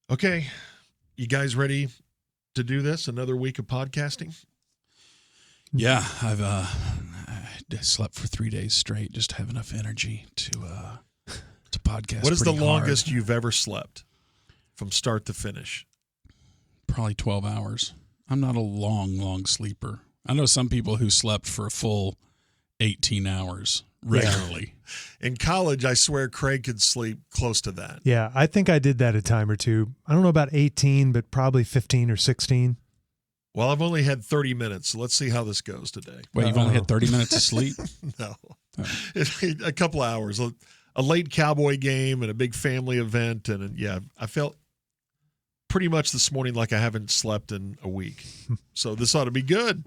Okay, you guys ready to do this? Another week of podcasting? Yeah, I slept for 3 days straight just to have enough energy to podcast. What is the pretty longest hard. you've ever slept from start to finish? Probably 12 hours. I'm not a long sleeper. I know some people who slept for a full 18 hours regularly. In college, I swear Craig could sleep close to that. Yeah, I think I did that a time or two. I don't know about 18, but probably 15 or 16. Well, I've only had 30 minutes, so let's see how this goes today. Wait, you've only had 30 minutes of sleep? No. Oh. A couple hours. A late Cowboy game and a big family event. And yeah, I felt pretty much this morning like I haven't slept in a week. So this ought to be good.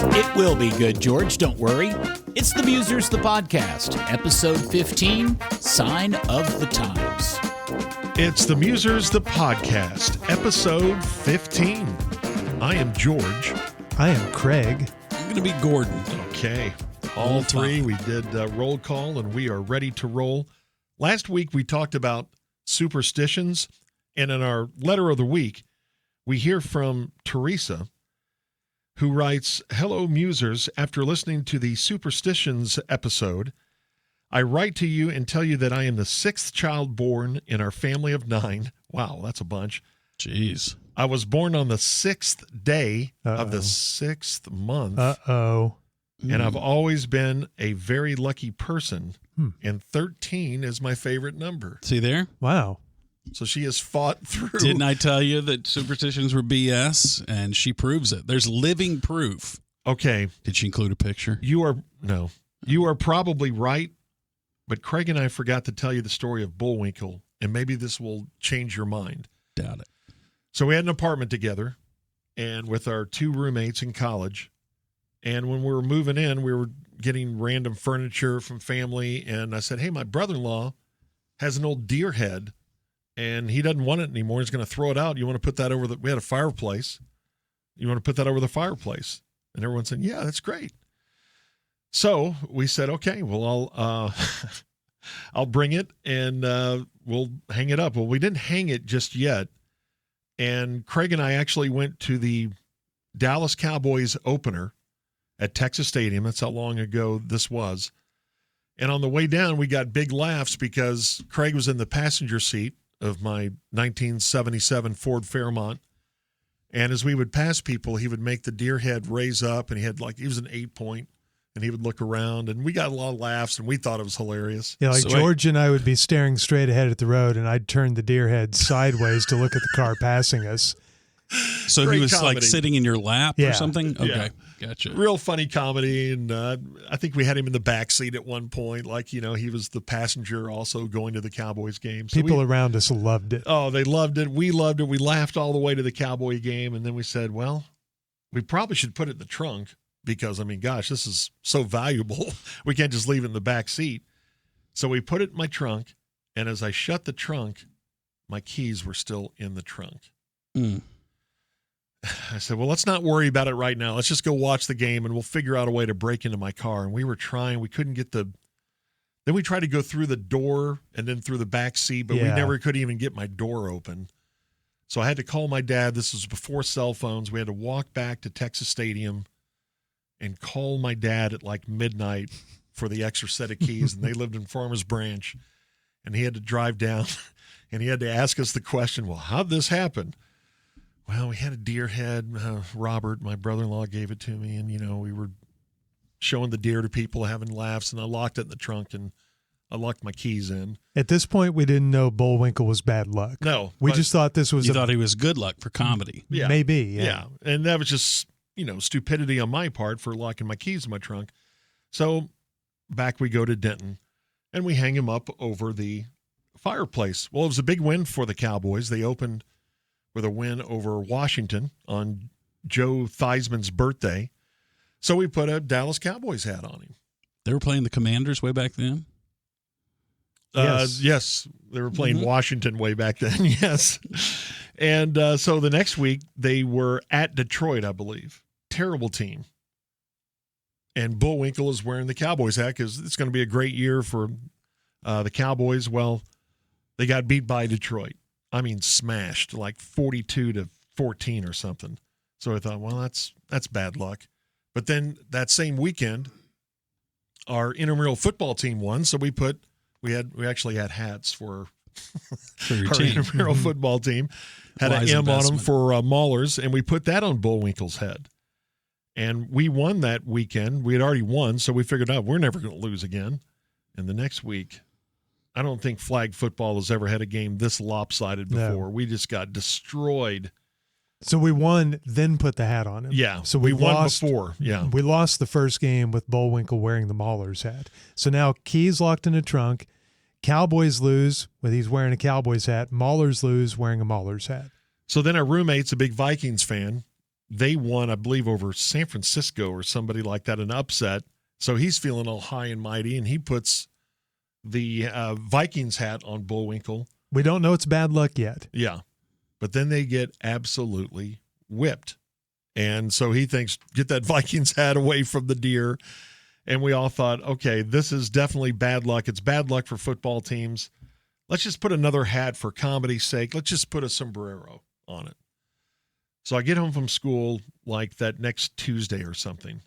It will be good, George. Don't worry. It's The Musers, the podcast, episode 15, Sign of the Times. It's The Musers, the podcast, episode 15. I am George. I am Craig. I'm going to be Gordon. Okay. All three, we did roll call, and we are ready to roll. Last week, we talked about superstitions, and in our letter of the week, we hear from Teresa, who writes, "Hello, Musers. After listening to the Superstitions episode, I write to you and tell you that I am the sixth child born in our family of 9. Wow, that's a bunch. Jeez. I was born on the 6th day of the Uh-oh. 6th month. Uh-oh. And I've always been a very lucky person, Hmm. and 13 is my favorite number. See there? Wow. So she has fought through. Didn't I tell you that superstitions were BS? And she proves it. There's living proof. Okay, Did she include a picture? you are probably right, but Craig and I forgot to tell you the story of Bullwinkle, and maybe this will change your mind. Doubt it. So we had an apartment together, and with our 2 roommates in college, and when we were moving in, we were getting random furniture from family, and I said, hey, my brother-in-law has an old deer head, and he doesn't want it anymore. He's going to throw it out. You want to put that over we had a fireplace. You want to put that over the fireplace? And everyone said, yeah, that's great. So we said, okay, well, I'll bring it, and we'll hang it up. Well, we didn't hang it just yet, and Craig and I actually went to the Dallas Cowboys opener at Texas Stadium. That's how long ago this was. And on the way down, we got big laughs because Craig was in the passenger seat of my 1977 Ford Fairmont. And as we would pass people, he would make the deer head raise up, and he was an 8-point, and he would look around, and we got a lot of laughs, and we thought it was hilarious. Yeah, like So George and I would be staring straight ahead at the road, and I'd turn the deer head sideways to look at the car passing us. So Great he was comedy. like sitting in your lap Yeah. or something? Okay. Yeah. Gotcha. Real funny comedy, and I think we had him in the back seat at one point, like, he was the passenger also going to the Cowboys game. So People around us loved it. oh, they loved it. We loved it. We laughed all the way to the Cowboy game, and then we said, well, we probably should put it in the trunk because, gosh, this is so valuable. We can't just leave it in the back seat. So we put it in my trunk, and as I shut the trunk, my keys were still in the trunk. Mm. I said, well, let's not worry about it right now. Let's just go watch the game, and we'll figure out a way to break into my car. And we were trying. We couldn't get then we tried to go through the door and then through the back seat, but we Yeah. never could even get my door open. So I had to call my dad. This was before cell phones. We had to walk back to Texas Stadium and call my dad at like midnight for the extra set of keys. And they lived in Farmers Branch, and he had to drive down, and he had to ask us the question, well, how'd this happen? Well, we had a deer head. Robert, my brother-in-law, gave it to me, and, we were showing the deer to people, having laughs, and I locked it in the trunk, and I locked my keys in. At this point, we didn't know Bullwinkle was bad luck. No. We but- just thought this was You thought he was good luck for comedy. Yeah. maybe. Yeah. And that was just, stupidity on my part for locking my keys in my trunk. So back we go to Denton, and we hang him up over the fireplace. Well, it was a big win for the Cowboys. They opened with a win over Washington on Joe Theismann's birthday. So we put a Dallas Cowboys hat on him. They were playing the Commanders way back then? Yes, they were playing Washington way back then, yes. And so the next week, they were at Detroit, I believe. Terrible team. And Bullwinkle is wearing the Cowboys hat because it's going to be a great year for the Cowboys. Well, They got beat by Detroit. I mean, smashed like 42-14 or something. So I thought, well, that's bad luck. But then that same weekend, our intramural football team won. So we actually had hats for your our team. intramural football team. Had Wise an M on them investment. for Maulers, and we put that on Bullwinkle's head. And we won that weekend. We had already won, so we figured out we're never going to lose again. And the next week, I don't think flag football has ever had a game this lopsided before. No. We just got destroyed. So we won, then put the hat on him. Yeah, So we won lost before. Yeah. We lost the first game with Bullwinkle wearing the Maulers hat. So now Key's locked in a trunk. Cowboys lose with he's wearing a Cowboys hat. Maulers lose wearing a Maulers hat. So then our roommate's a big Vikings fan. They won, I believe, over San Francisco or somebody like that, an upset. So he's feeling all high and mighty, and he puts the Vikings hat on Bullwinkle. We don't know it's bad luck yet. Yeah. But then they get absolutely whipped. And so he thinks, get that Vikings hat away from the deer. And we all thought, okay, this is definitely bad luck. It's bad luck for football teams. Let's just put another hat for comedy's sake. Let's just put a sombrero on it. So I get home from school like that next Tuesday or something.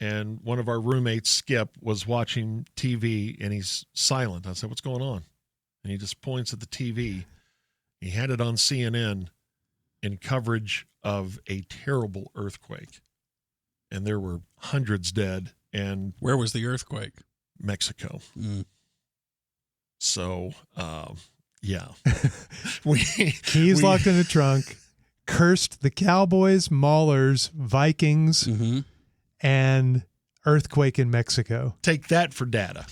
And one of our roommates, Skip, was watching TV, and he's silent. I said, what's going on? And he just points at the TV. He had it on CNN in coverage of a terrible earthquake. And there were hundreds dead. And Where was the earthquake? Mexico. Mm. So, yeah. Key's locked in a trunk, cursed the Cowboys, Maulers, Vikings, Mm-hmm. and earthquake in Mexico. Take that for data.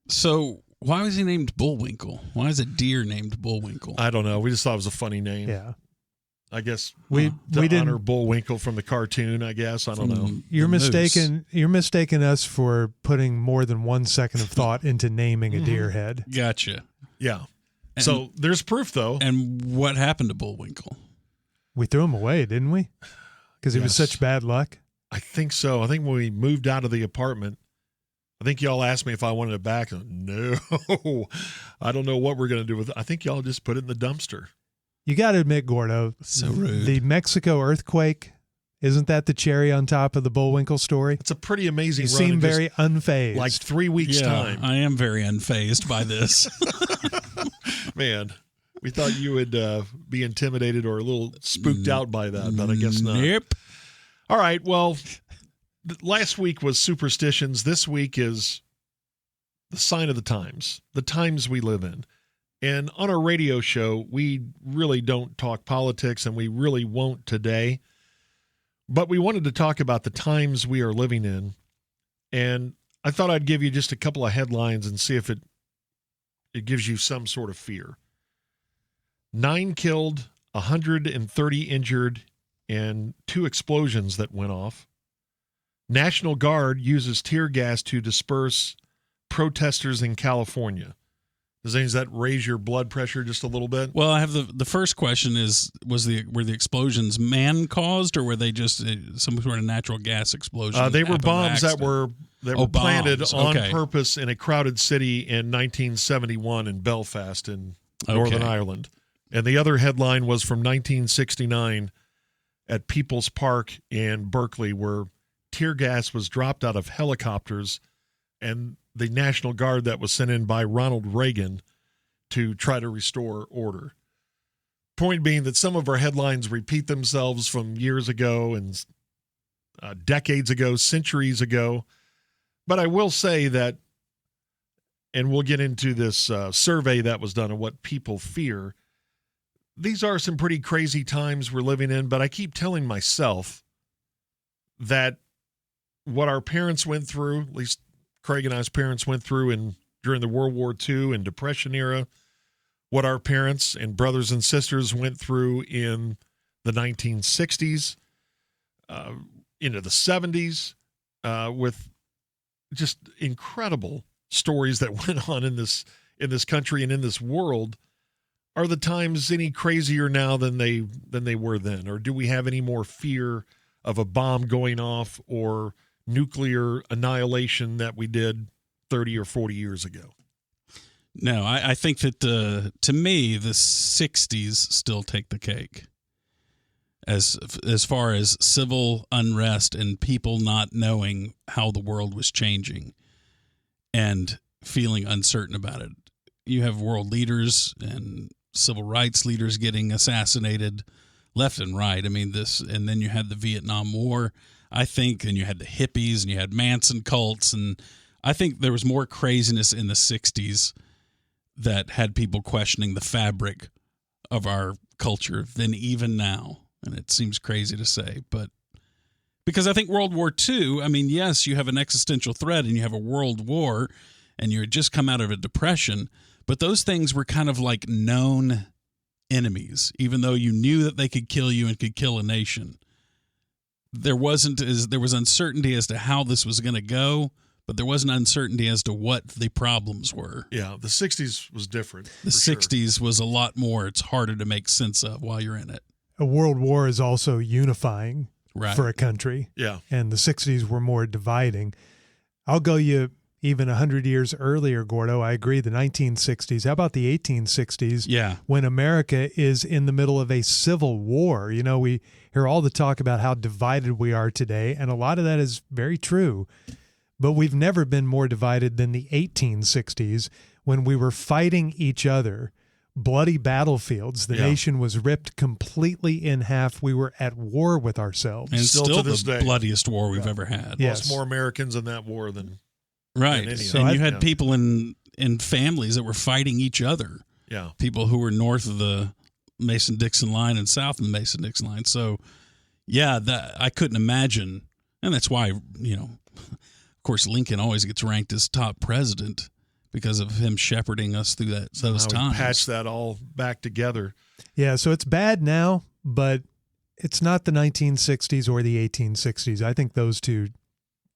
So why was he named Bullwinkle? Why is a deer named Bullwinkle? I don't know. We just thought it was a funny name. Yeah. I guess We to didn't. honor Bullwinkle from the cartoon, I guess. I don't know. You're The moose. mistaken. You're mistaking us for putting more than 1 second of thought into naming a deer head. Gotcha. Yeah. And- So there's proof, though. And what happened to Bullwinkle? We threw him away, didn't we? Because it was Yes. such bad luck. I think so. I think when we moved out of the apartment, I think y'all asked me if I wanted it back. No, I don't know what we're going to do with it. I think y'all just put it in the dumpster. You got to admit, Gordo, So rude. the Mexico earthquake, isn't that the cherry on top of the Bullwinkle story? It's a pretty amazing You run seem in just very unfazed. like 3 weeks' time. I am very unfazed by this. Man, we thought you would be intimidated or a little spooked out by that, but I guess not. Nope. All right, well, last week was superstitions. This week is the sign of the times we live in. And on our radio show, we really don't talk politics, and we really won't today. But we wanted to talk about the times we are living in. And I thought I'd give you just a couple of headlines and see if it gives you some sort of fear. 9 killed, 130 injured, and 2 explosions that went off. National Guard uses tear gas to disperse protesters in California. Does that raise your blood pressure just a little bit? Well, I have the first question is were the explosions man caused or were they just some sort of natural gas explosion? They were happened by bombs that accident? were planted bombs. on Okay. purpose in a crowded city in 1971 in Belfast in Northern Ireland. And the other headline was from 1969 at People's Park in Berkeley, where tear gas was dropped out of helicopters, and the National Guard that was sent in by Ronald Reagan to try to restore order. Point being that some of our headlines repeat themselves from years ago and decades ago, centuries ago. But I will say that, and we'll get into this survey that was done on what people fear. These are some pretty crazy times we're living in, but I keep telling myself that what our parents went through, at least Craig and I's parents went through during the World War II and Depression era, what our parents and brothers and sisters went through in the 1960s, into the 70s, with just incredible stories that went on in this country and in this world. Are the times any crazier now than they were then? Or do we have any more fear of a bomb going off or nuclear annihilation that we did 30 or 40 years ago? No, I think that to me, the 60s still take the cake as far as civil unrest and people not knowing how the world was changing and feeling uncertain about it. You have world leaders and civil rights leaders getting assassinated left and right. I mean, and then you had the Vietnam War, I think, and you had the hippies and you had Manson cults. And I think there was more craziness in the 60s that had people questioning the fabric of our culture than even now. And it seems crazy to say, but because I think World War II, I mean, yes, you have an existential threat and you have a world war and you had just come out of a depression, but those things were kind of like known enemies, even though you knew that they could kill you and could kill a nation. There was uncertainty as to how this was going to go, but there wasn't uncertainty as to what the problems were. Yeah, the 60s was different. The 60s was a lot more. It's harder to make sense of while you're in it. A world war is also unifying for a country. Yeah. And the 60s were more dividing. I'll go you even 100 years earlier, Gordo. I agree, the 1960s. How about the 1860s? Yeah. When America is in the middle of a civil war. You know, we hear all the talk about how divided we are today, and a lot of that is very true. But we've never been more divided than the 1860s when we were fighting each other. Bloody battlefields. The nation was ripped completely in half. We were at war with ourselves. And still to the this day. bloodiest war we've ever had. Yes. Lost more Americans in that war than Right. any So you had people in families that were fighting each other. Yeah. People who were north of the Mason-Dixon line and south of the Mason-Dixon line. So, yeah, that I couldn't imagine. And that's why, of course, Lincoln always gets ranked as top president because of him shepherding us through those times. Patch that all back together. Yeah, so it's bad now, but it's not the 1960s or the 1860s. I think those two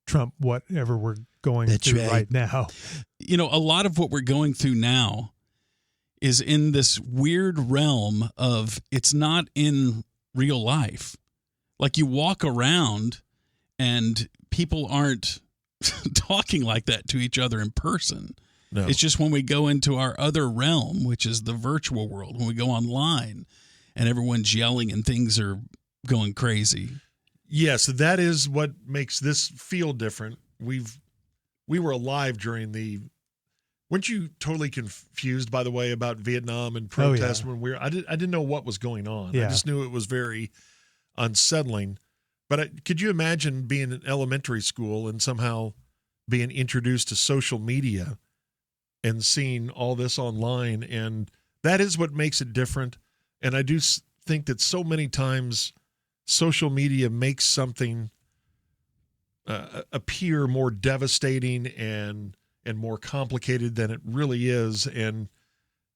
trump whatever we're going through right now. A lot of what we're going through now is in this weird realm of it's not in real life. Like you walk around and people aren't talking like that to each other in person. No. It's just when we go into our other realm, which is the virtual world, when we go online and everyone's yelling and things are going crazy. Yes, that is what makes this feel different. We were alive during weren't you totally confused, by the way, about Vietnam and protests when I didn't know what was going on. Yeah. I just knew it was very unsettling. But could you imagine being in elementary school and somehow being introduced to social media and seeing all this online? And that is what makes it different. And I do think that so many times social media makes something appear more devastating and more complicated than it really is. And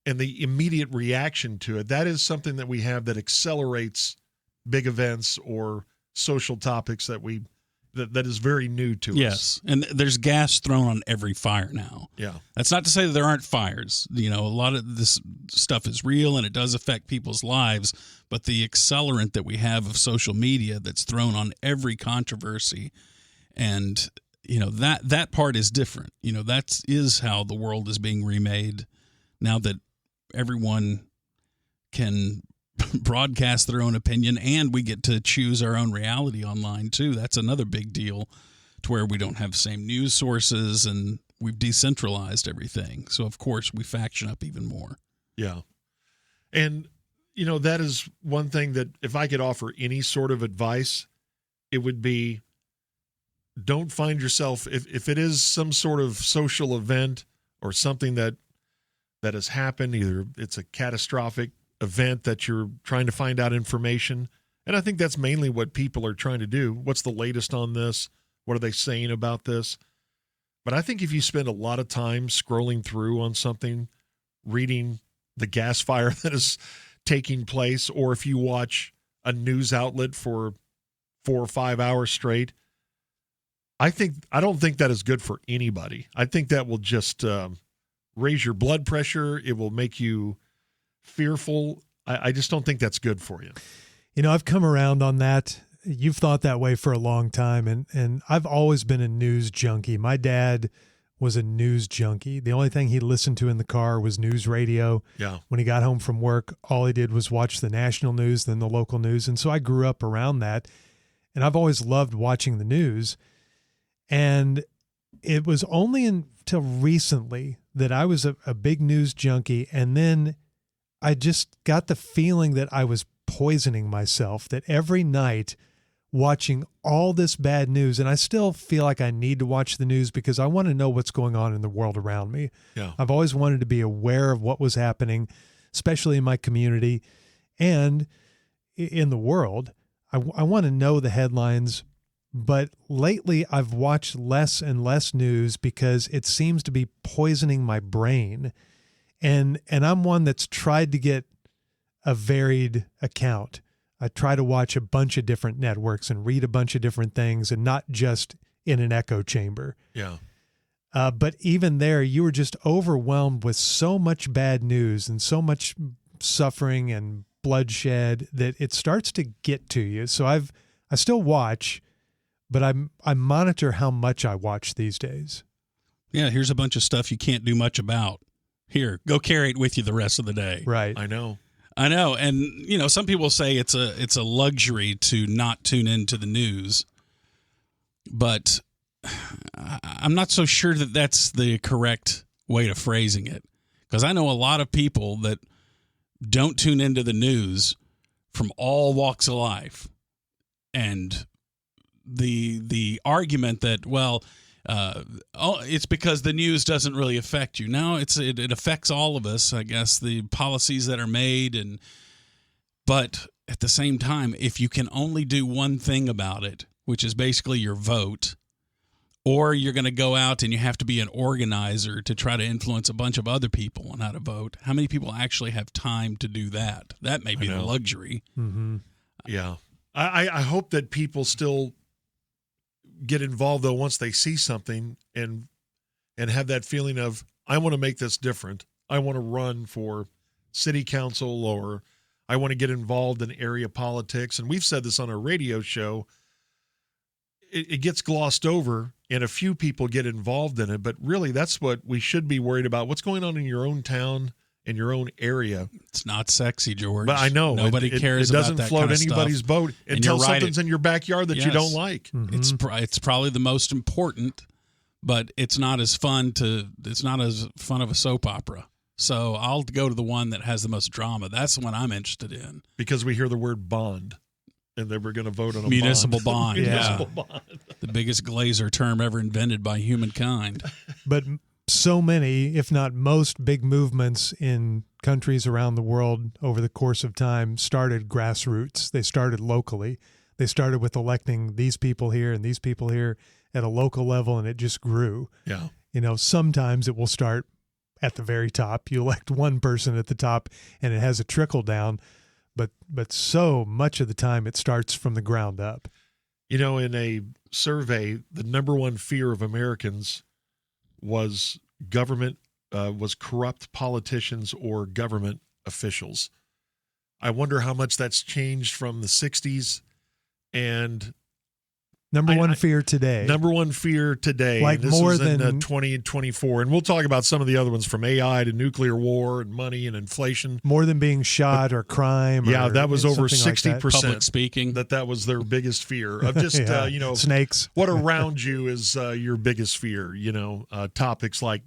the immediate reaction to it, that is something that we have that accelerates big events or social topics that is very new to us. Yes, and there's gas thrown on every fire now. Yeah. That's not to say that there aren't fires. A lot of this stuff is real and it does affect people's lives, but the accelerant that we have of social media that's thrown on every controversy and that part is different. That is how the world is being remade now that everyone can broadcast their own opinion and we get to choose our own reality online too. That's another big deal to where we don't have the same news sources and we've decentralized everything. So of course we faction up even more. Yeah. And that is one thing that if I could offer any sort of advice, it would be don't find yourself, if it is some sort of social event or something that has happened, either it's a catastrophic event that you're trying to find out information. And I think that's mainly what people are trying to do. What's the latest on this? What are they saying about this? But I think if you spend a lot of time scrolling through on something, reading the gas fire that is taking place, or if you watch a news outlet for 4 or 5 hours straight, I don't think that is good for anybody. I think that will just raise your blood pressure. It will make you fearful. I just don't think that's good for you. I've come around on that. You've thought that way for a long time, and I've always been a news junkie. My dad was a news junkie. The only thing he listened to in the car was news radio. Yeah. When he got home from work, all he did was watch the national news, then the local news. And so I grew up around that. And I've always loved watching the news. And it was only until recently that I was a big news junkie. And then I just got the feeling that I was poisoning myself, that every night watching all this bad news, and I still feel like I need to watch the news because I want to know what's going on in the world around me. Yeah. I've always wanted to be aware of what was happening, especially in my community and in the world. I want to know the headlines, but lately I've watched less and less news because it seems to be poisoning my brain. And I'm one that's tried to get a varied account. I try to watch a bunch of different networks and read a bunch of different things and not just in an echo chamber. Yeah. But even there, you were just overwhelmed with so much bad news and so much suffering and bloodshed that it starts to get to you. So I still watch, but I monitor how much I watch these days. Yeah, here's a bunch of stuff you can't do much about. Here, go carry it with you the rest of the day. Right. I know. And, you know, some people say it's a luxury to not tune into the news, but I'm not so sure that that's the correct way of phrasing it, because I know a lot of people that don't tune into the news from all walks of life. And the argument that, well, it's because the news doesn't really affect you. No, it affects all of us, I guess, the policies that are made. But at the same time, if you can only do one thing about it, which is basically your vote, or you're going to go out and you have to be an organizer to try to influence a bunch of other people on how to vote, how many people actually have time to do that? That may be the luxury. Mm-hmm. Yeah. I hope that people still get involved, though, once they see something and have that feeling of, I want to make this different. I want to run for city council, or I want to get involved in area politics. And we've said this on our radio show. It gets glossed over and a few people get involved in it, but really that's what we should be worried about. What's going on in your own town, in your own area? It's not sexy, George. But I know. Nobody cares about that kind of stuff. It doesn't float anybody's boat until something's in your backyard that you don't like. Mm-hmm. It's probably the most important, but it's not as fun of a soap opera. So I'll go to the one that has the most drama. That's the one I'm interested in. Because we hear the word bond. And they were going to vote on a municipal bond. Municipal bond. The biggest glazer term ever invented by humankind. But so many, if not most, big movements in countries around the world over the course of time started grassroots. They started locally. They started with electing these people here and these people here at a local level, and it just grew. Yeah. You know, sometimes it will start at the very top. You elect one person at the top, and it has a trickle down. But so much of the time it starts from the ground up. You know, in a survey, the number one fear of Americans was was corrupt politicians or government officials. I wonder how much that's changed from the 60s. And Number one fear today. Like this more was than in 2024. And we'll talk about some of the other ones, from AI to nuclear war and money and inflation. More than being shot or crime. Yeah, that was over 60%. Like Public speaking. That was their biggest fear of just, snakes. What around you is your biggest fear, topics like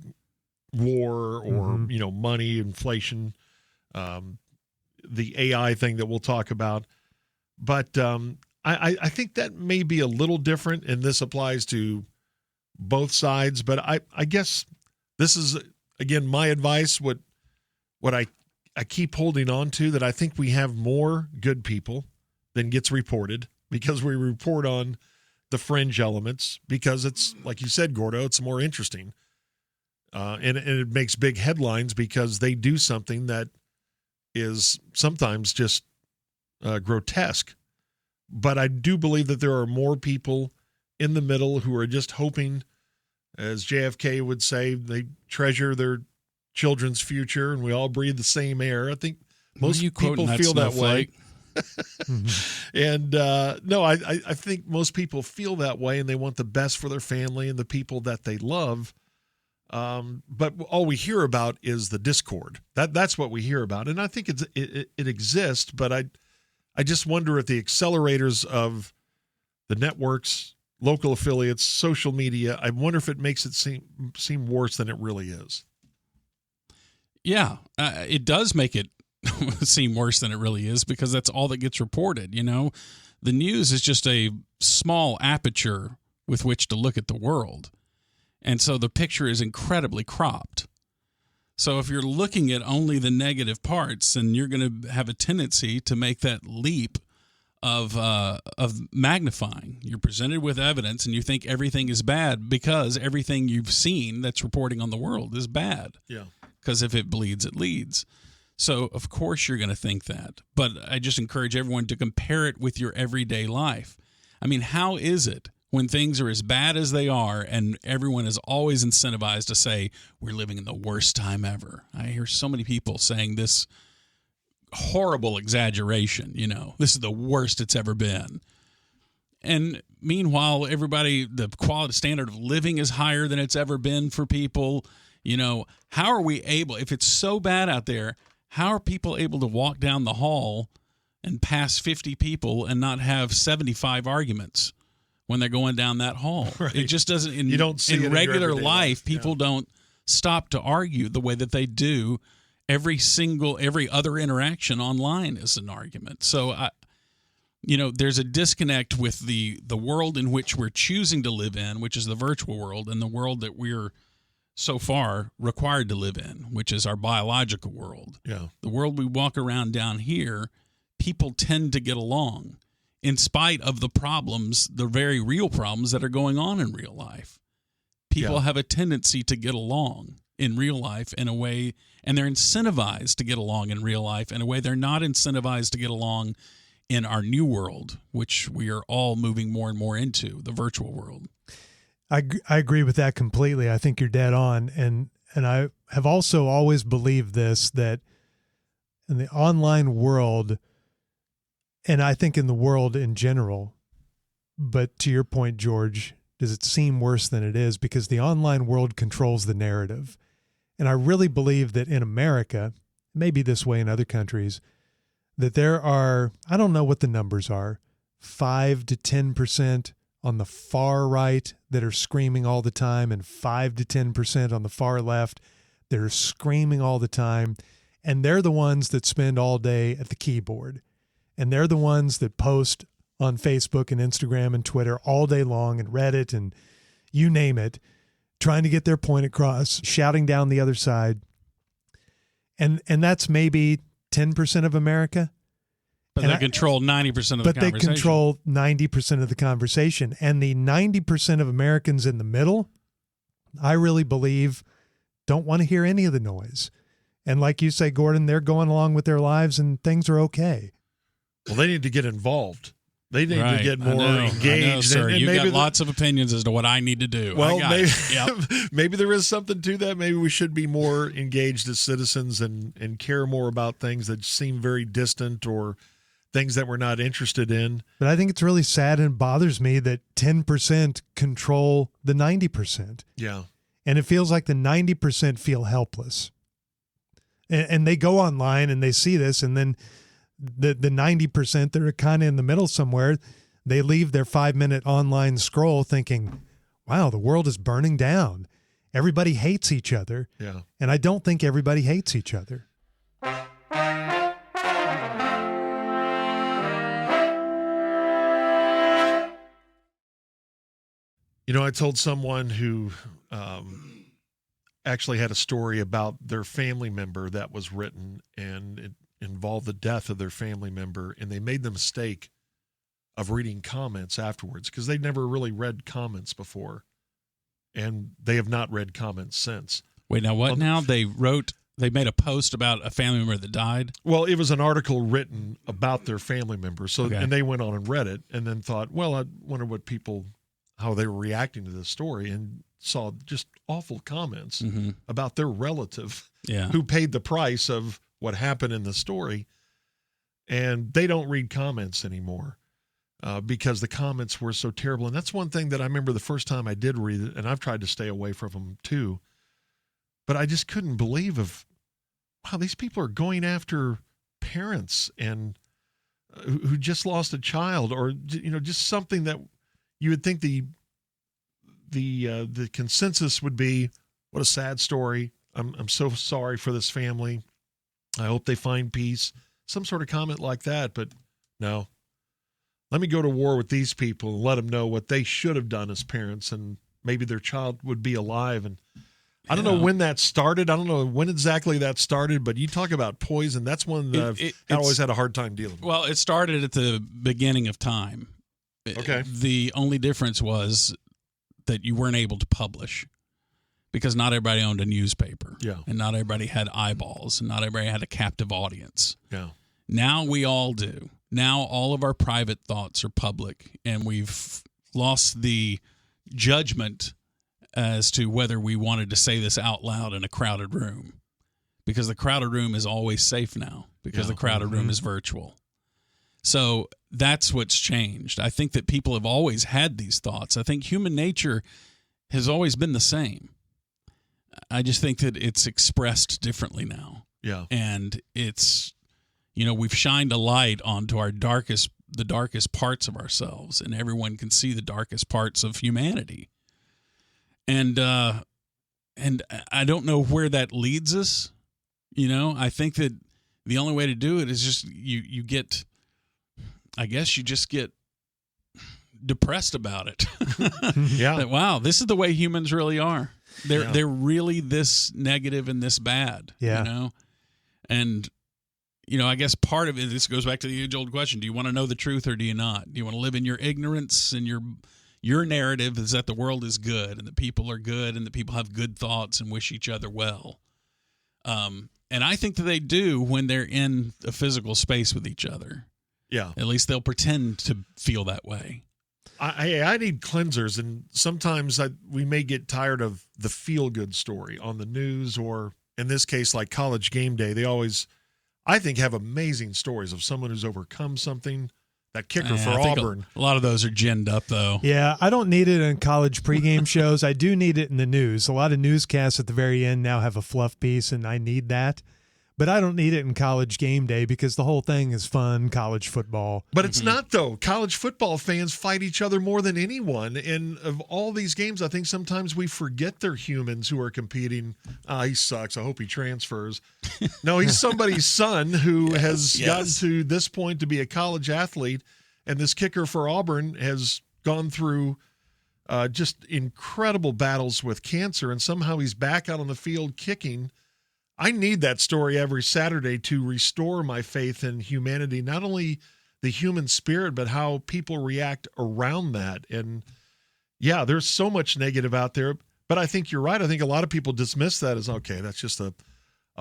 war or, money, inflation, the AI thing that we'll talk about. But I think that may be a little different, and this applies to both sides. But I guess this is, again, my advice, what I keep holding on to, that I think we have more good people than gets reported, because we report on the fringe elements, because it's, like you said, Gordo, it's more interesting. And it makes big headlines because they do something that is sometimes just grotesque. But I do believe that there are more people in the middle who are just hoping, as JFK would say, they treasure their children's future, and we all breathe the same air. I think most people feel that way. And no, I think most people feel that way, and they want the best for their family and the people that they love. But all we hear about is the discord. That's what we hear about, and I think it exists. But I just wonder if the accelerators of the networks, local affiliates, social media, I wonder if it makes it seem worse than it really is. Yeah, it does make it seem worse than it really is, because that's all that gets reported. The news is just a small aperture with which to look at the world. And so the picture is incredibly cropped. So if you're looking at only the negative parts, then you're going to have a tendency to make that leap of magnifying. You're presented with evidence and you think everything is bad because everything you've seen that's reporting on the world is bad. Yeah. Because if it bleeds, it leads. So, of course, you're going to think that. But I just encourage everyone to compare it with your everyday life. I mean, how is it when things are as bad as they are and everyone is always incentivized to say, we're living in the worst time ever? I hear so many people saying this horrible exaggeration, this is the worst it's ever been. And meanwhile, the quality standard of living is higher than it's ever been for people. How are we able, if it's so bad out there, how are people able to walk down the hall and pass 50 people and not have 75 arguments when they're going down that hall? Right. It just doesn't. You don't see it in in regular your everyday life. People don't stop to argue the way that they do. Every other interaction online is an argument. So there's a disconnect with the world in which we're choosing to live in, which is the virtual world, and the world that we're so far required to live in, which is our biological world. Yeah. The world we walk around down here, people tend to get along in spite of the problems, the very real problems that are going on in real life. People have a tendency to get along in real life in a way, and they're incentivized to get along in real life in a way they're not incentivized to get along in our new world, which we are all moving more and more into, the virtual world. I agree with that completely. I think you're dead on. And I have also always believed this, that in the online world, and I think in the world in general, but to your point, George, does it seem worse than it is? Because the online world controls the narrative. And I really believe that in America, maybe this way in other countries, that there are, I don't know what the numbers are, 5 to 10% on the far right that are screaming all the time, and 5 to 10% on the far left that are screaming all the time. And they're the ones that spend all day at the keyboard. And they're the ones that post on Facebook and Instagram and Twitter all day long, and Reddit and you name it, trying to get their point across, shouting down the other side. And that's maybe 10% of America. But they control 90% of the conversation. But they control 90% of the conversation. And the 90% of Americans in the middle, I really believe, don't want to hear any of the noise. And like you say, Gordon, they're going along with their lives and things are okay. Well, they need to get involved. They need to get more engaged. I know, sir. And You've got lots of opinions as to what I need to do. Well, maybe there is something to that. Maybe we should be more engaged as citizens and care more about things that seem very distant or things that we're not interested in. But I think it's really sad and bothers me that 10% control the 90%. Yeah. And it feels like the 90% feel helpless. And they go online and they see this, and then the 90% that are kind of in the middle somewhere, they leave their 5-minute online scroll thinking, wow, the world is burning down. Everybody hates each other. Yeah. And I don't think everybody hates each other. I told someone who actually had a story about their family member that was written, and it involved the death of their family member, and they made the mistake of reading comments afterwards because they'd never really read comments before, and they have not read comments since. Wait, now what? Now they made a post about a family member that died? Well, it was an article written about their family member, and they went on and read it, and then thought, well, I wonder how they were reacting to this story, and saw just awful comments about their relative who paid the price of what happened in the story. And they don't read comments anymore because the comments were so terrible. And that's one thing that I remember the first time I did read it, and I've tried to stay away from them too, but I just couldn't believe wow, these people are going after parents and who just lost a child, or, just something that you would think the consensus would be, what a sad story. I'm so sorry for this family. I hope they find peace. Some sort of comment like that, but no. Let me go to war with these people and let them know what they should have done as parents, and maybe their child would be alive. And I don't know when that started. I don't know when exactly that started, but you talk about poison. That's one that I always had a hard time dealing with. Well, it started at the beginning of time. Okay. The only difference was that you weren't able to publish because not everybody owned a newspaper. Yeah. And not everybody had eyeballs, and not everybody had a captive audience. Yeah. Now we all do. Now all of our private thoughts are public, and we've lost the judgment as to whether we wanted to say this out loud in a crowded room, because the crowded room is always safe now, because the crowded room is virtual. So that's what's changed. I think that people have always had these thoughts. I think human nature has always been the same. I just think that it's expressed differently now. Yeah. And it's, we've shined a light onto the darkest parts of ourselves, and everyone can see the darkest parts of humanity. And I don't know where that leads us. I think that the only way to do it is just you get depressed about it. Yeah. That, wow, this is the way humans really are. They're really this negative and this bad. Yeah. And I guess part of it, this goes back to the age-old question: do you want to know the truth or do you not? Do you want to live in your ignorance and your narrative is that the world is good and the people are good and the people have good thoughts and wish each other well. And I think that they do when they're in a physical space with each other. Yeah. At least they'll pretend to feel that way. I need cleansers, and sometimes we may get tired of the feel-good story on the news, or in this case, like College Game Day. They always, I think, have amazing stories of someone who's overcome something. That kicker for Auburn. A lot of those are ginned up, though. Yeah, I don't need it in college pregame shows. I do need it in the news. A lot of newscasts at the very end now have a fluff piece, and I need that. But I don't need it in College Game Day because the whole thing is fun, college football. But it's not, though. College football fans fight each other more than anyone. And of all these games, I think sometimes we forget they're humans who are competing. He sucks. I hope he transfers. No, he's somebody's son who has gotten to this point to be a college athlete. And this kicker for Auburn has gone through just incredible battles with cancer. And somehow he's back out on the field kicking. I need that story every Saturday to restore my faith in humanity, not only the human spirit, but how people react around that. And yeah, there's so much negative out there, but I think you're right. I think a lot of people dismiss that as, okay, that's just a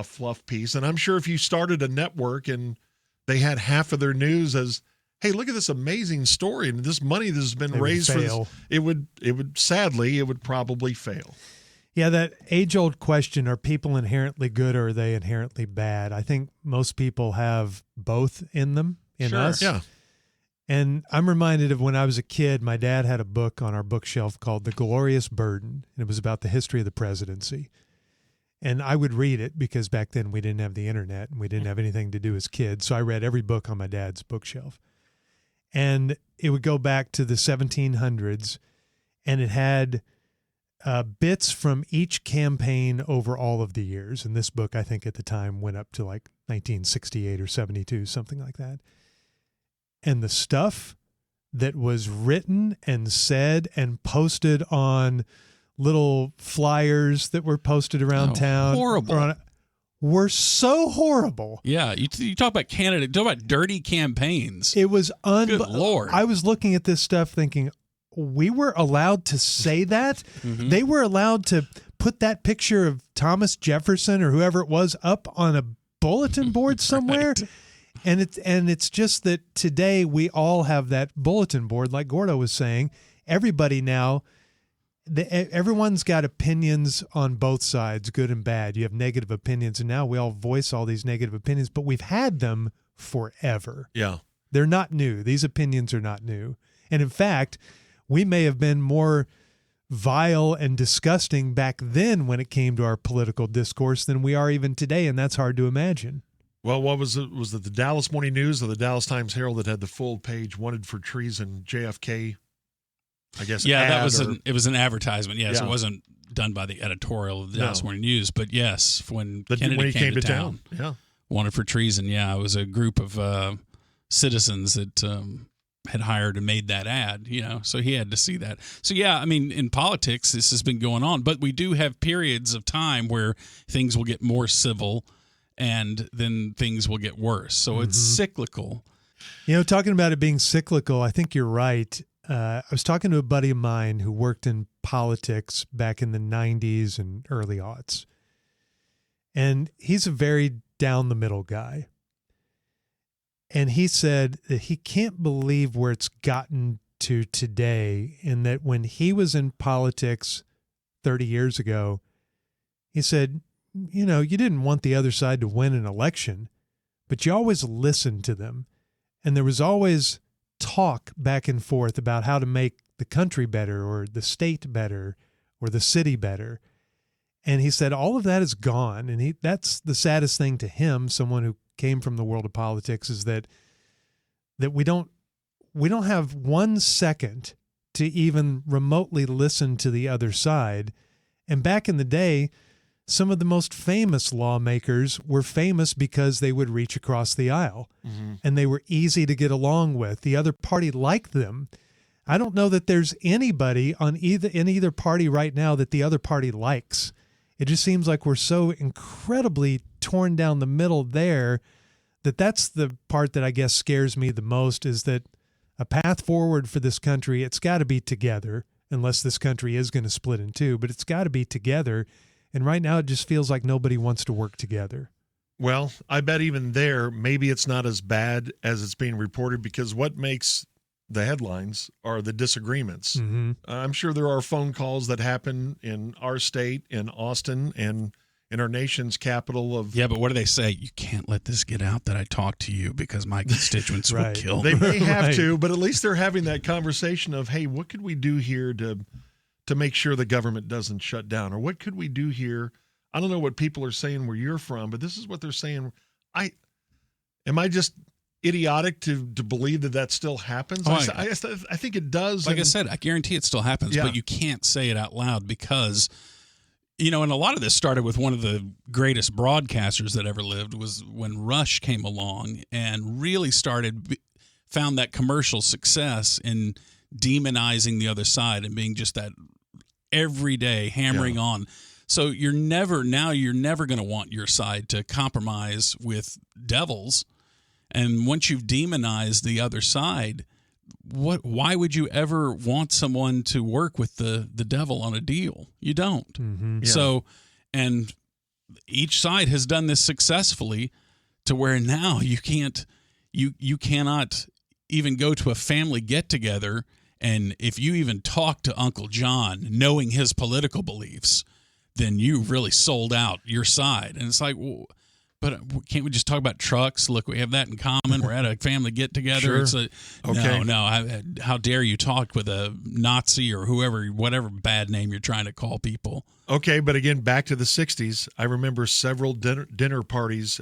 fluff piece. And I'm sure if you started a network and they had half of their news as, hey, look at this amazing story and this money that has been raised for this, it would sadly probably fail. Yeah, that age-old question, are people inherently good or are they inherently bad? I think most people have both in them, in us. Yeah. And I'm reminded of when I was a kid, my dad had a book on our bookshelf called The Glorious Burden, and it was about the history of the presidency. And I would read it because back then we didn't have the internet and we didn't have anything to do as kids. So I read every book on my dad's bookshelf. And it would go back to the 1700s, and it had bits from each campaign over all of the years. And this book, I think at the time, went up to like 1968 or 72, something like that. And the stuff that was written and said and posted on little flyers that were posted around town were so horrible. Yeah, you talk about Canada, talk about dirty campaigns. It was Good Lord. I was looking at this stuff thinking, we were allowed to say that? Mm-hmm. They were allowed to put that picture of Thomas Jefferson or whoever it was up on a bulletin board somewhere? Right. And it's just that today we all have that bulletin board, like Gordo was saying. Everybody now, everyone's got opinions on both sides, good and bad. You have negative opinions, and now we all voice all these negative opinions, but we've had them forever. Yeah. They're not new. These opinions are not new. And in fact, we may have been more vile and disgusting back then when it came to our political discourse than we are even today, and that's hard to imagine. Well, what was it? Was it the Dallas Morning News or the Dallas Times-Herald that had the full page "Wanted for treason"? JFK, I guess. Yeah, it was an advertisement. Yes, it wasn't done by the editorial of the Dallas Morning News, but yes, when Kennedy came to town, wanted for treason. Yeah, it was a group of citizens that had hired and made that ad. So he had to see that. So yeah, I mean, in politics, this has been going on, but we do have periods of time where things will get more civil, and then things will get worse. So it's cyclical. Talking about it being cyclical, I think you're right. I was talking to a buddy of mine who worked in politics back in the 90s and early aughts. And he's a very down the middle guy. And he said that he can't believe where it's gotten to today, and that when he was in politics 30 years ago, he said, you didn't want the other side to win an election, but you always listened to them. And there was always talk back and forth about how to make the country better or the state better or the city better. And he said all of that is gone. And that's the saddest thing to him, someone who came from the world of politics, is that we don't have 1 second to even remotely listen to the other side. And back in the day, some of the most famous lawmakers were famous because they would reach across the aisle, and they were easy to get along with. The other party liked them. I don't know that there's anybody in either party right now that the other party likes. It just seems like we're so incredibly torn down the middle there that's the part that I guess scares me the most, is that a path forward for this country, it's got to be together, unless this country is going to split in two, but it's got to be together. And right now, it just feels like nobody wants to work together. Well, I bet even there, maybe it's not as bad as it's being reported, because what makes the headlines are the disagreements. I'm sure there are phone calls that happen in our state, in Austin, and in our nation's capital of... Yeah, but what do they say? You can't let this get out that I talked to you because my constituents will kill me. They may have to, but at least they're having that conversation of, hey, what could we do here to make sure the government doesn't shut down? Or what could we do here? I don't know what people are saying where you're from, but this is what they're saying. Am I just idiotic to believe that still happens? I think it does. Like I said, I guarantee it still happens, but you can't say it out loud because, and a lot of this started with one of the greatest broadcasters that ever lived, was when Rush came along and really found that commercial success in demonizing the other side and being just that every day hammering on. So you're never going to want your side to compromise with devils. And once you've demonized the other side, why would you ever want someone to work with the devil on a deal? You don't. So, and each side has done this successfully to where now you cannot even go to a family get together. And if you even talk to Uncle John, knowing his political beliefs, then you really sold out your side. And it's like, well, but can't we just talk about trucks? Look, we have that in common. We're at a family get together. Sure. No. How dare you talk with a Nazi or whatever bad name you're trying to call people? Okay, but again, back to the 60s, I remember several dinner parties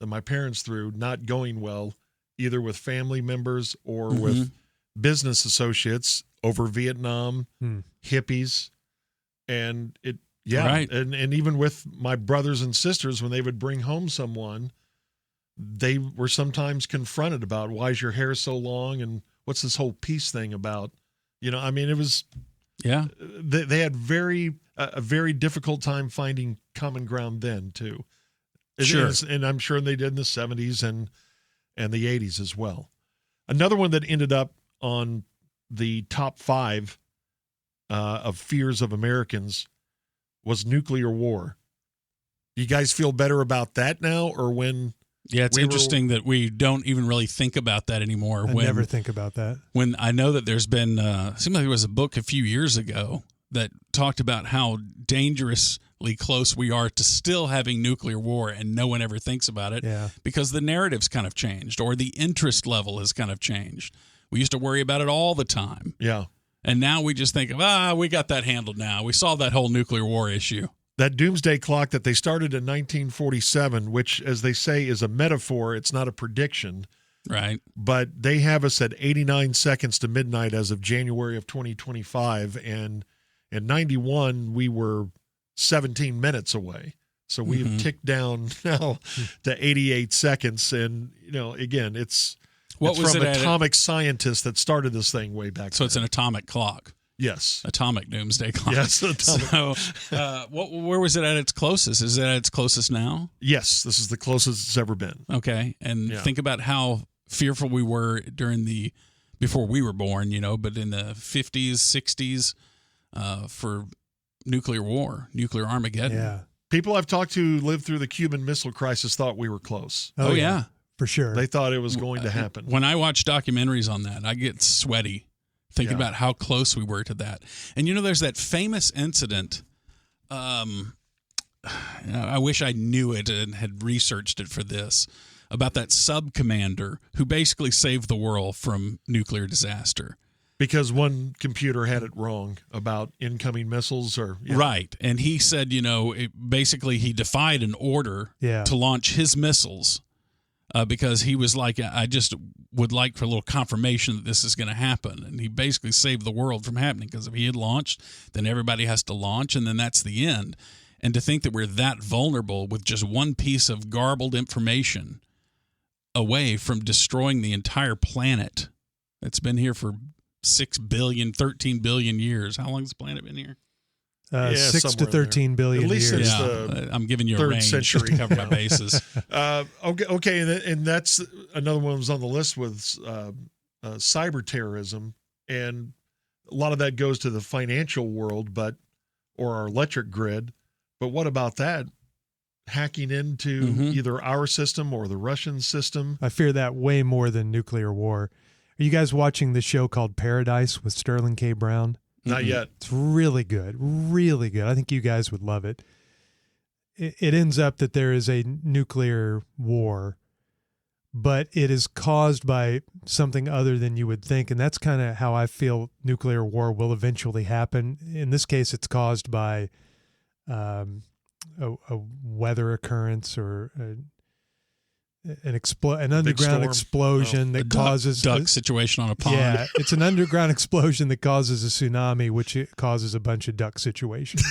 that my parents threw not going well, either with family members or with business associates over Vietnam, hippies, and it. Yeah, right. And even with my brothers and sisters, when they would bring home someone, they were sometimes confronted about, why is your hair so long and what's this whole peace thing about? It was they had a very difficult time finding common ground then too. Sure. And I'm sure they did in the 70s and the 80s as well. Another one that ended up on the top 5 of fears of Americans was nuclear war. Do you guys feel better about that now, or when? Yeah, it's interesting that we don't even really think about that anymore. I never think about that. When I know that there's been, seemed like there was a book a few years ago that talked about how dangerously close we are to still having nuclear war, and no one ever thinks about it because the narrative's kind of changed, or the interest level has kind of changed. We used to worry about it all the time. Yeah. And now we just think of, we got that handled now. We solved that whole nuclear war issue. That doomsday clock that they started in 1947, which, as they say, is a metaphor. It's not a prediction. Right. But they have us at 89 seconds to midnight as of January of 2025. And in 91, we were 17 minutes away. So we've ticked down now to 88 seconds. And, again, it's from atomic scientists that started this thing way back then. So it's an atomic clock. Yes. Atomic doomsday clock. Yes. Atomic. So where was it at its closest? Is it at its closest now? Yes. This is the closest it's ever been. Okay. And think about how fearful we were before we were born, but in the 50s, 60s for nuclear war, nuclear Armageddon. Yeah. People I've talked to who lived through the Cuban Missile Crisis thought we were close. Oh yeah. For sure. They thought it was going to happen. When I watch documentaries on that, I get sweaty thinking about how close we were to that. And there's that famous incident. I wish I knew it and had researched it for this, about that sub commander who basically saved the world from nuclear disaster. Because one computer had it wrong about incoming missiles Right. And he said, basically he defied an order to launch his missiles because he was like, I just would like for a little confirmation that this is going to happen. And he basically saved the world from happening, because if he had launched, then everybody has to launch, and then that's the end. And to think that we're that vulnerable with just one piece of garbled information away from destroying the entire planet that's been here for 6 billion, 13 billion years. How long has the planet been here? 6 to 13 billion At least years. It's I'm giving you a 3rd range century. to cover my bases. Okay, and that's another one that was on the list with cyber terrorism, and a lot of that goes to the financial world, or our electric grid. But what about that? Hacking into either our system or the Russian system? I fear that way more than nuclear war. Are you guys watching the show called Paradise with Sterling K. Brown? Not yet. It's really good. Really good. I think you guys would love it. It ends up that there is a nuclear war, but it is caused by something other than you would think. And that's kind of how I feel nuclear war will eventually happen. In this case, it's caused by a weather occurrence or an underground explosion that causes duck situation on a pond. Yeah, it's an underground explosion that causes a tsunami, which causes a bunch of duck situations.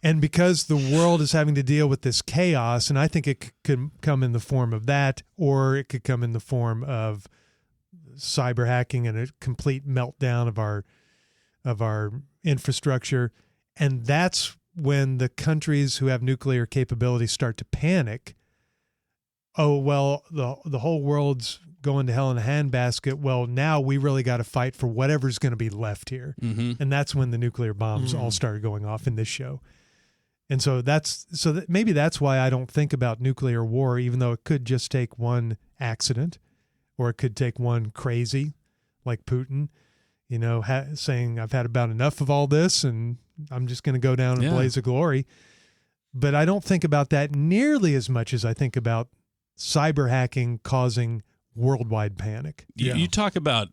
And because the world is having to deal with this chaos, and I think it could come in the form of that, or it could come in the form of cyber hacking and a complete meltdown of our infrastructure, and that's when the countries who have nuclear capability start to panic. Oh, well, the whole world's going to hell in a handbasket. Well, now we really got to fight for whatever's going to be left here. And that's when the nuclear bombs all started going off in this show. And so maybe that's why I don't think about nuclear war, even though it could just take one accident, or it could take one crazy like Putin, saying I've had about enough of all this and I'm just going to go down in a blaze of glory. But I don't think about that nearly as much as I think about cyber hacking causing worldwide panic. You talk about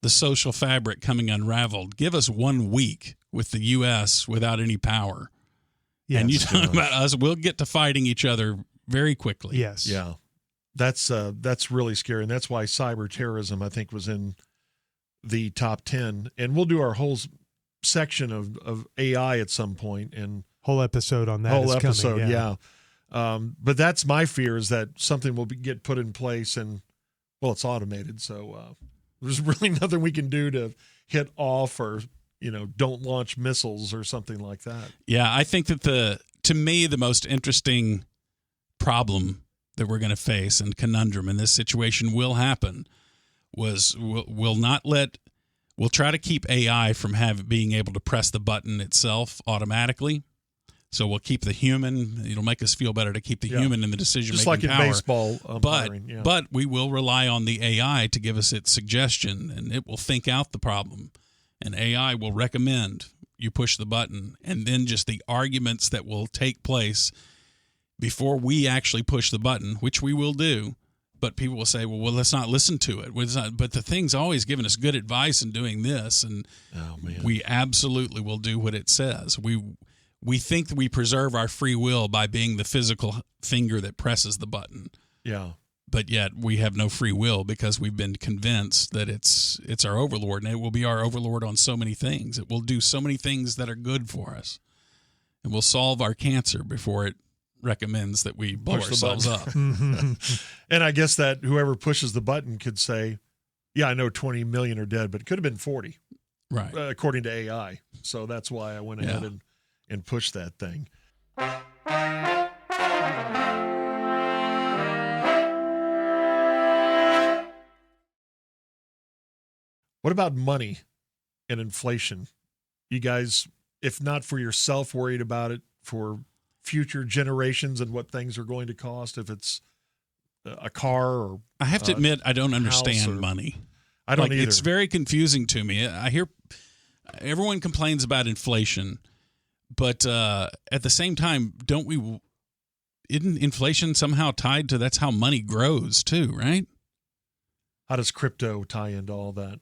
the social fabric coming unraveled. Give us 1 week with the U.S. without any power. Yes, and you talk about us, we'll get to fighting each other very quickly. Yes. Yeah. That's really scary. And that's why cyber terrorism, I think, was in the top 10. And we'll do our whole section of AI at some point. And whole episode on that is coming. Yeah. But that's my fear, is that something will get put in place and, well, it's automated. So there's really nothing we can do to hit off or, don't launch missiles or something like that. Yeah, I think that to me, the most interesting problem that we're going to face and conundrum in this situation will happen was we'll try to keep AI from being able to press the button itself automatically. So we'll keep the human. It'll make us feel better to keep the human in the decision-making power. Just like in baseball umpiring. But we will rely on the AI to give us its suggestion, and it will think out the problem. And AI will recommend you push the button. And then just the arguments that will take place before we actually push the button, which we will do, But people will say, well, let's not listen to it. But the thing's always giving us good advice and doing this, and we absolutely will do what it says. We think that we preserve our free will by being the physical finger that presses the button. Yeah. But yet we have no free will because we've been convinced that it's our overlord, and it will be our overlord on so many things. It will do so many things that are good for us. It will solve our cancer before it recommends that we blow ourselves up. And I guess that whoever pushes the button could say, yeah, I know 20 million are dead, but it could have been 40, right? According to AI. So that's why I went ahead and pushed that thing. What about money and inflation? You guys, if not for yourself, worried about it for future generations and what things are going to cost, if it's a car or I have to admit, I don't understand money. I don't either. It's very confusing to me. I hear everyone complains about inflation, but at the same time, isn't inflation somehow tied to that's how money grows too, right? How does crypto tie into all that?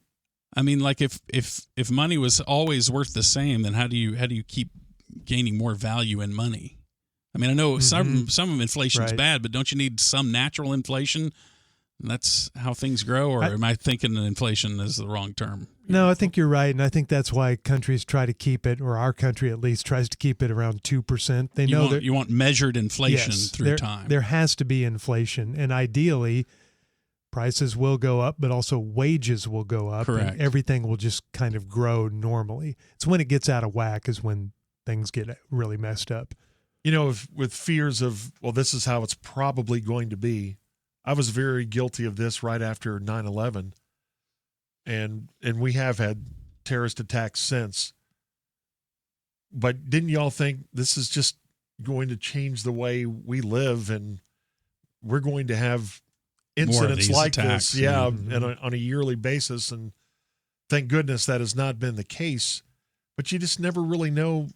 I mean, like if money was always worth the same, then how do you keep gaining more value in money? I mean, I know some of inflation is bad, but don't you need some natural inflation? And that's how things grow, or am I thinking that inflation is the wrong term? No, I think you're right, and I think that's why countries try to keep it, or our country at least tries to keep it around 2%. They know that you want measured inflation through time. There has to be inflation, and ideally, prices will go up, but also wages will go up. Correct. And everything will just kind of grow normally. It's when it gets out of whack is when things get really messed up. You know, with fears of, well, this is how it's probably going to be. I was very guilty of this right after 9/11, and we have had terrorist attacks since. But didn't y'all think this is just going to change the way we live, and we're going to have incidents like attacks. this, and on a yearly basis? And thank goodness that has not been the case. But you just never really know,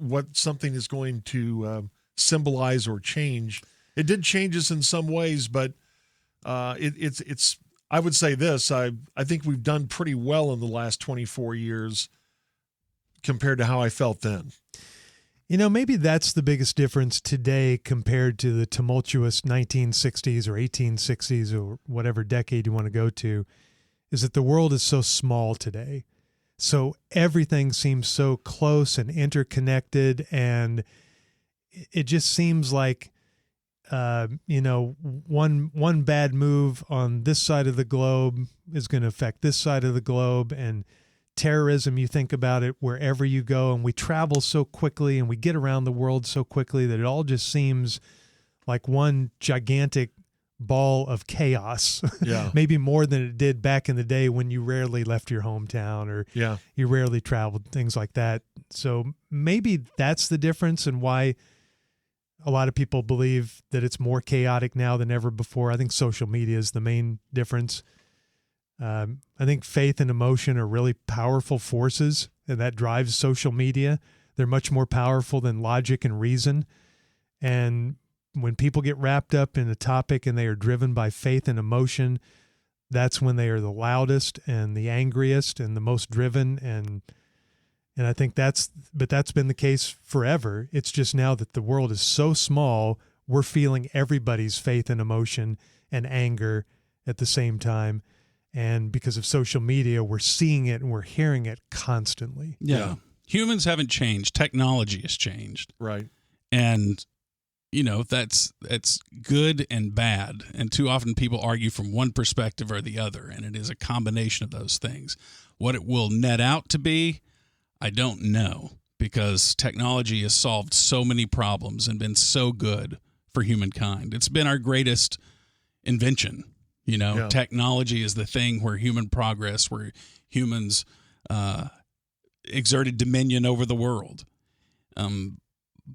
what something is going to symbolize or change. It did change us in some ways, but it's. I would say this: I think we've done pretty well in the last 24 years compared to how I felt then. Maybe that's the biggest difference today compared to the tumultuous 1960s or 1860s or whatever decade you want to go to, is that the world is so small today. So everything seems so close and interconnected, and it just seems like, one bad move on this side of the globe is going to affect this side of the globe, and terrorism, you think about it wherever you go, and we travel so quickly and we get around the world so quickly that it all just seems like one gigantic ball of chaos. Yeah. Maybe more than it did back in the day when you rarely left your hometown or you rarely traveled, things like that. So maybe that's the difference, and why a lot of people believe that it's more chaotic now than ever before. I think social media is the main difference. I think faith and emotion are really powerful forces, and that drives social media. They're much more powerful than logic and reason. And when people get wrapped up in a topic and they are driven by faith and emotion, that's when they are the loudest and the angriest and the most driven. And I think that's been the case forever. It's just now that the world is so small, we're feeling everybody's faith and emotion and anger at the same time. And because of social media, we're seeing it and we're hearing it constantly. Yeah. Humans haven't changed. Technology has changed. Right. And, that's good and bad. And too often people argue from one perspective or the other, and it is a combination of those things. What it will net out to be, I don't know, because technology has solved so many problems and been so good for humankind. It's been our greatest invention. Technology is the thing where human progress, where humans exerted dominion over the world.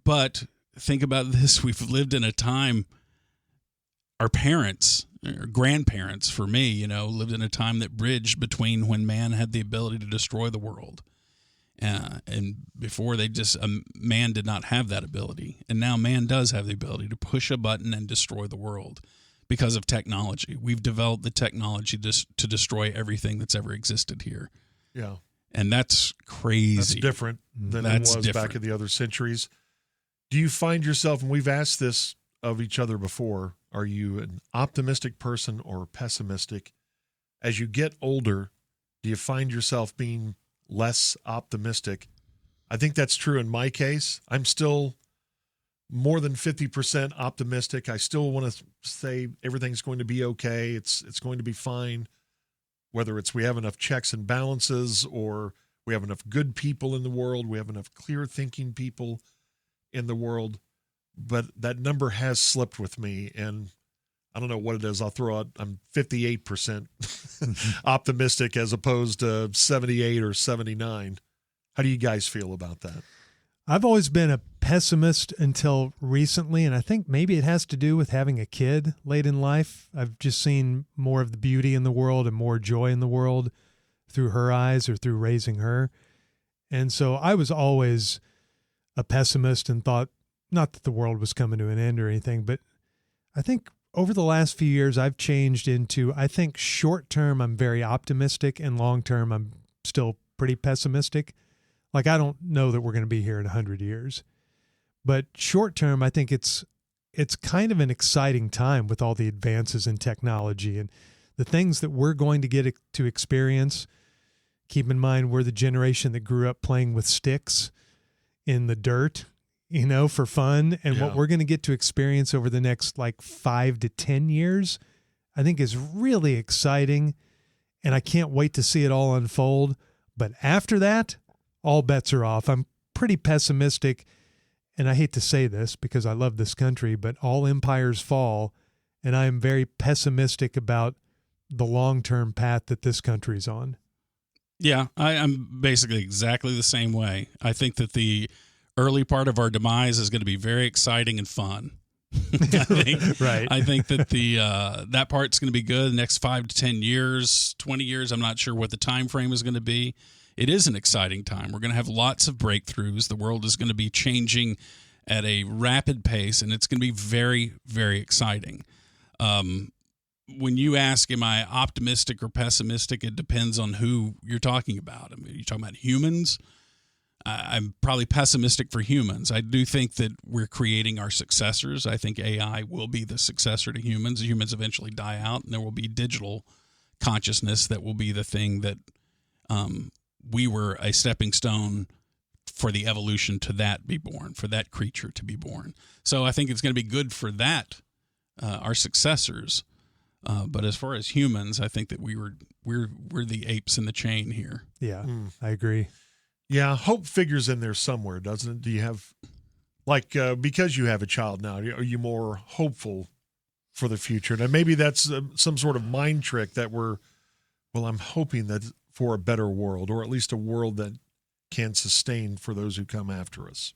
But think about this. We've lived in a time, our parents, or grandparents for me, lived in a time that bridged between when man had the ability to destroy the world. And before man did not have that ability. And now man does have the ability to push a button and destroy the world. because of technology. We've developed the technology to destroy everything that's ever existed here. Yeah. And that's crazy. That's different than it was back in the other centuries. Do you find yourself, and we've asked this of each other before, are you an optimistic person or pessimistic? As you get older, do you find yourself being less optimistic? I think that's true in my case. I'm still more than 50% optimistic. I still want to say everything's going to be okay. It's going to be fine. Whether it's we have enough checks and balances, or we have enough good people in the world, we have enough clear thinking people in the world. But that number has slipped with me, and I don't know what it is. I'll throw out, I'm 58% optimistic as opposed to 78 or 79. How do you guys feel about that? I've always been a pessimist until recently, and I think maybe it has to do with having a kid late in life. I've just seen more of the beauty in the world and more joy in the world through her eyes or through raising her. And so I was always a pessimist and thought, not that the world was coming to an end or anything, but I think over the last few years I've changed into, I think short term I'm very optimistic, and long term I'm still pretty pessimistic. Like, I don't know that we're going to be here in 100 years. But short term, I think it's kind of an exciting time with all the advances in technology and the things that we're going to get to experience. Keep in mind, we're the generation that grew up playing with sticks in the dirt, for fun. And what we're going to get to experience over the next 5 to 10 years, I think is really exciting. And I can't wait to see it all unfold. But after that, all bets are off. I'm pretty pessimistic, and I hate to say this because I love this country, but all empires fall, and I am very pessimistic about the long-term path that this country's on. Yeah, I'm basically exactly the same way. I think that the early part of our demise is going to be very exciting and fun. Right. I think that that part's going to be good. The next 5 to 10 years, 20 years, I'm not sure what the time frame is going to be. It is an exciting time. We're going to have lots of breakthroughs. The world is going to be changing at a rapid pace, and it's going to be very, very exciting. When you ask, am I optimistic or pessimistic, it depends on who you're talking about. I mean, you're talking about humans. I'm probably pessimistic for humans. I do think that we're creating our successors. I think AI will be the successor to humans. Humans eventually die out, and there will be digital consciousness that will be the thing that we were a stepping stone for the evolution to that be born, for that creature to be born. So I think it's going to be good for that, our successors. But as far as humans, I think that we're the apes in the chain here. Yeah, I agree. Yeah, hope figures in there somewhere, doesn't it? Do you have, because you have a child now, are you more hopeful for the future? And maybe that's some sort of mind trick that I'm hoping that for a better world, or at least a world that can sustain for those who come after us.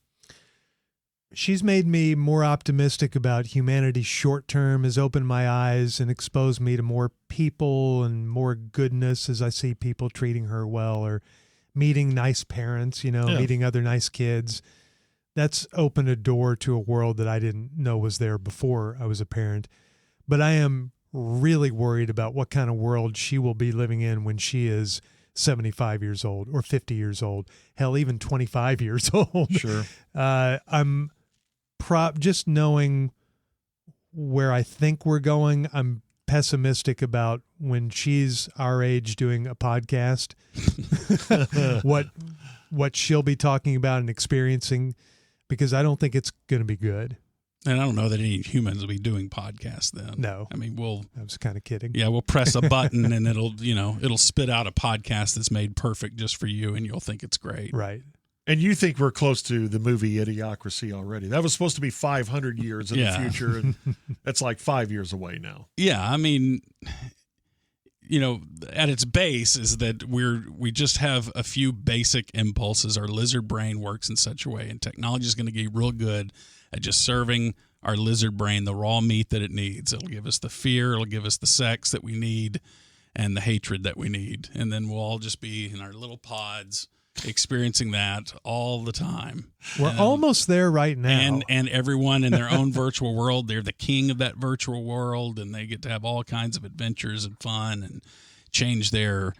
She's made me more optimistic about humanity short term, has opened my eyes and exposed me to more people and more goodness as I see people treating her well or meeting nice parents, meeting other nice kids. That's opened a door to a world that I didn't know was there before I was a parent. But I am really worried about what kind of world she will be living in when she is 75 years old or 50 years old, hell, even 25 years old. Sure. I'm just knowing where I think we're going, I'm pessimistic about when she's our age doing a podcast, what she'll be talking about and experiencing, because I don't think it's going to be good. And I don't know that any humans will be doing podcasts then. No. I mean, I was kind of kidding. Yeah, we'll press a button and it'll spit out a podcast that's made perfect just for you, and you'll think it's great. Right. And you think we're close to the movie Idiocracy already. That was supposed to be 500 years in the future, and that's 5 years away now. Yeah, I mean, at its base is that we just have a few basic impulses. Our lizard brain works in such a way, and technology is going to get real good at just serving our lizard brain the raw meat that it needs. It'll give us the fear, it'll give us the sex that we need, and the hatred that we need. And then we'll all just be in our little pods experiencing that all the time. We're almost there right now. And everyone in their own virtual world, they're the king of that virtual world, and they get to have all kinds of adventures and fun and change their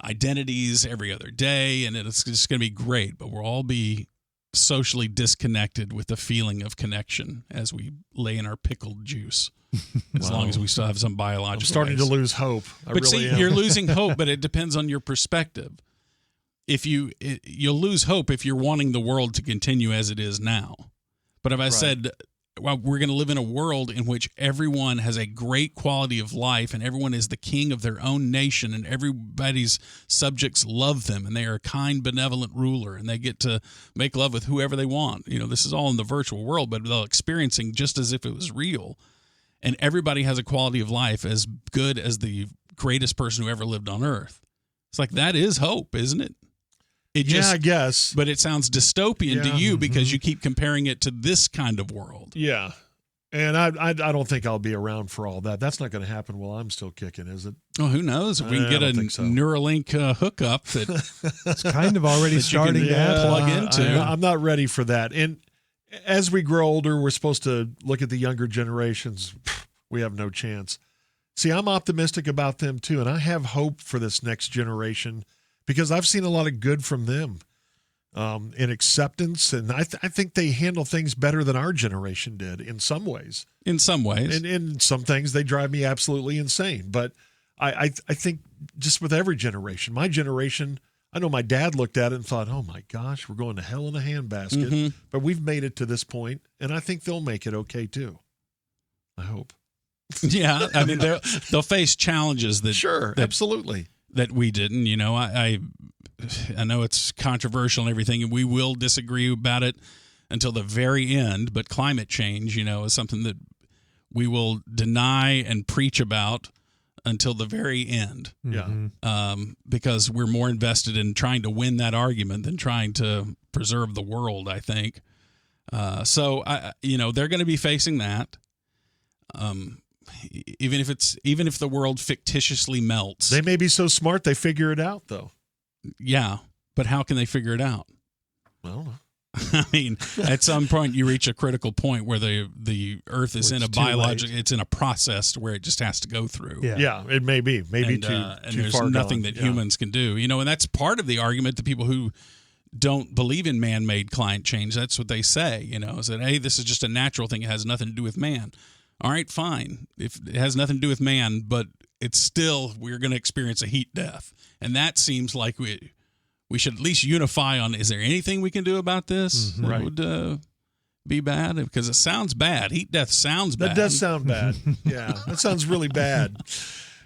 identities every other day, and it's just going to be great. But we'll all be socially disconnected with the feeling of connection as we lay in our pickled juice. As long as we still have some biological. I'm starting to lose hope. But see, you're losing hope, but it depends on your perspective. If you'll lose hope if you're wanting the world to continue as it is now. But if I said, well, we're going to live in a world in which everyone has a great quality of life and everyone is the king of their own nation and everybody's subjects love them and they are a kind, benevolent ruler and they get to make love with whoever they want. This is all in the virtual world, but they're experiencing just as if it was real. And everybody has a quality of life as good as the greatest person who ever lived on earth. It's like, that is hope, isn't it? I guess. But it sounds dystopian to you because you keep comparing it to this kind of world. Yeah. And I don't think I'll be around for all that. That's not going to happen while I'm still kicking, is it? Well, who knows? If we can get a Neuralink hookup that it's kind of already starting to plug into. I'm not ready for that. And as we grow older, we're supposed to look at the younger generations. We have no chance. See, I'm optimistic about them too, and I have hope for this next generation because I've seen a lot of good from them in acceptance, and I think they handle things better than our generation did in some ways. In some ways. And in some things, they drive me absolutely insane. But I think just with every generation, my generation, I know my dad looked at it and thought, oh, my gosh, we're going to hell in a handbasket. Mm-hmm. But we've made it to this point, and I think they'll make it okay, too. I hope. Yeah, I mean, they'll face challenges that absolutely that we didn't. I know it's controversial and everything, and we will disagree about it until the very end. But climate change, is something that we will deny and preach about until the very end. Yeah, because we're more invested in trying to win that argument than trying to preserve the world, I think. So they're going to be facing that. Even if the world fictitiously melts, they may be so smart they figure it out, though. Yeah, but how can they figure it out? Well, I mean, at some point you reach a critical point where the Earth is in a it's in a process where it just has to go through. Yeah, it may be and too there's far nothing gone. that humans can do. And that's part of the argument. The people who don't believe in man-made climate change, that's what they say. Is that, hey, this is just a natural thing. It has nothing to do with man. All right, fine. If it has nothing to do with man, but it's still, we're going to experience a heat death. And that seems like we should at least unify on, is there anything we can do about this? Mm-hmm. That would be bad? Because it sounds bad. Heat death sounds bad. That does sound bad. Yeah, that sounds really bad.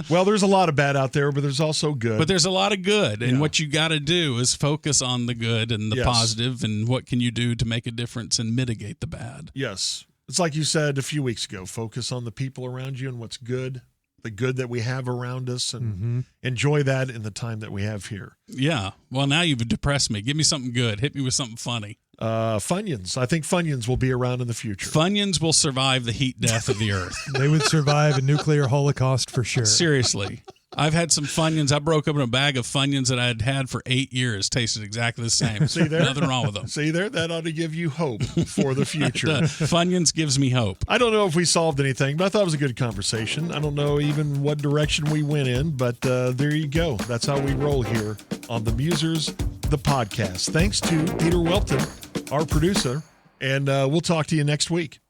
Well, there's a lot of bad out there, but there's also good. But there's a lot of good. And what you got to do is focus on the good and the positive, and what can you do to make a difference and mitigate the bad. Yes. It's like you said a few weeks ago, focus on the people around you and what's good, the good that we have around us, and enjoy that in the time that we have here. Yeah. Well, now you've depressed me. Give me something good. Hit me with something funny. Funyuns. I think Funyuns will be around in the future. Funyuns will survive the heat death of the earth. They would survive a nuclear holocaust for sure. Seriously. I've had some Funyuns. I broke open a bag of Funyuns that I had had for 8 years. Tasted exactly the same. See there? Nothing wrong with them. See there? That ought to give you hope for the future. Funyuns gives me hope. I don't know if we solved anything, but I thought it was a good conversation. I don't know even what direction we went in, but there you go. That's how we roll here on The Musers, the podcast. Thanks to Peter Welton, our producer, and we'll talk to you next week.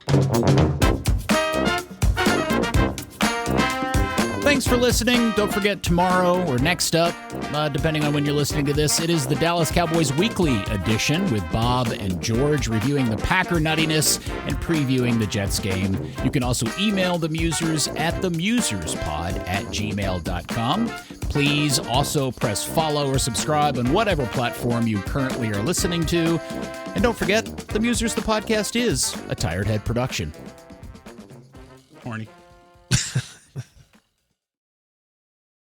Thanks for listening. Don't forget, tomorrow or next up, depending on when you're listening to this, it is the Dallas Cowboys Weekly edition with Bob and George reviewing the Packer nuttiness and previewing the Jets game. You can also email the Musers at themuserspod@gmail.com. Please also press follow or subscribe on whatever platform you currently are listening to. And don't forget, The Musers, the podcast is a Tired Head production. Horny.